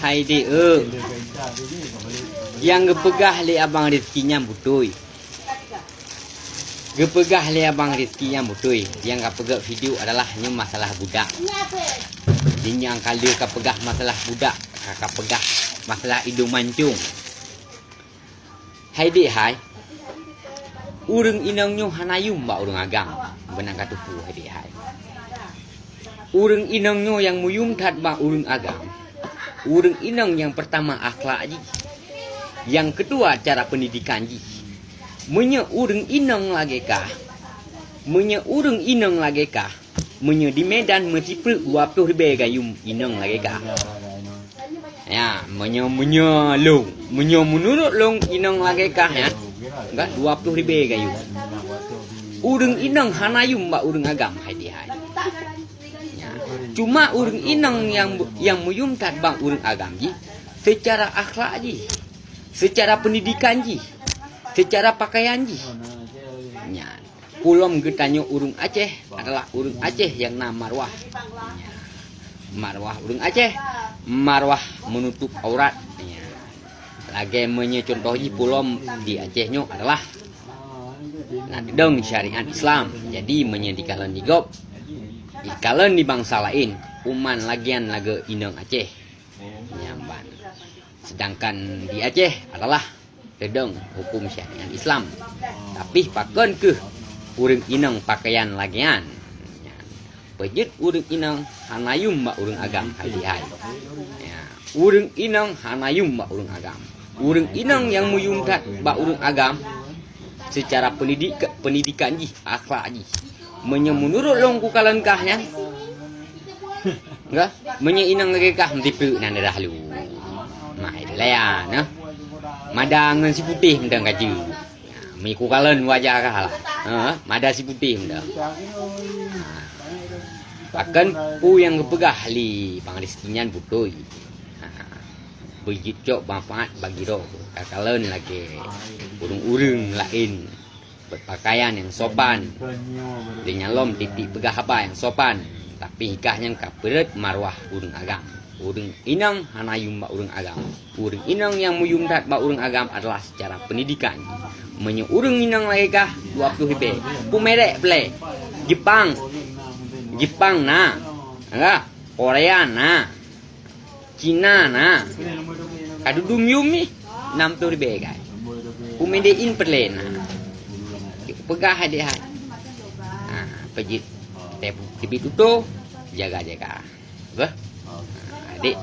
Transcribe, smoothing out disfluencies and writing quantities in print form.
Hai dia yang gepegah le abang rezekinya butoi. Gepegah le abang rezekinya butoi. Yang gepegah video adalah hanya masalah budak. Ini yang kali kapegah masalah budak, kapegah masalah hidung mancung. Hai dia hai. Urang inangnya hanayum ba urang agam. Benang katupu hai dia hai. Urang inangnya yang muyum tat ba urang agam. Urang inang yang pertama akhlak ji. Yang kedua cara pendidikan ji. Menya urang inang lagi kah? Menya urang inang lagi kah? Menya di Medan mesti per 20 ribu gayum inang lagi kah? Ya, menya long. Menya menurut long inang lagi kah ya? Enggak 20 ribu gayum. Urang inang hanayum ba urang agam hai di hai. Cuma urang inang yang muyum tat bang urang agam ji secara akhlak ji, secara pendidikan ji, secara pakaian ji. Ya, pulam getanya urang Aceh adalah urang Aceh yang nama marwah. Ya, marwah urang Aceh, marwah menutup aurat. Ya. Lagi contoh ji pulam di Acehnya adalah dong syariat Islam. Jadi menyedikalan digop ikalan di bangsa lain, uman lagian laga inang Aceh nyamban. Sedangkan di Aceh adalah tedeng hukum syariat Islam. Tapi pakon ke urang inang pakaian lagian. Pejit urang inang hanayum ba urang agam hai. Ya, urang inang hanayum ba urang agam. Urang inang yang muyum kat ba urang agam secara pendidikan ji, akhlak ji. Menurut long ku kalan kahnya. Enggak, inang lagi kah mtipu nan dah lu. Mai lah nah. Madang si putih mendang kaju. Miku kalan wajah kah lah. Mada si putih mendang. Bahkan pu yang kepegah li pangrezekinya butoi. Bejit cok manfaat bagi roh. Kakalan lagi urung-urung lain berpakaian yang sopan. Dengan lom titik pegah apa yang sopan. Tapi hikahnya kaperet marwah urang agam. Urang inang hanayum ba urang agam. Urang inang yang muyum tat ba urang agam adalah secara pendidikan. Menyo urang inang lagi kah 20 ribu. Pumerek ple. Jepang na. Enggak, Korea na. Cina na. Kadudum yumi 60 ribu guys. Pumedein perlen na. Pegah adik hai. Pejit tibit itu jaga-jaga. Adik.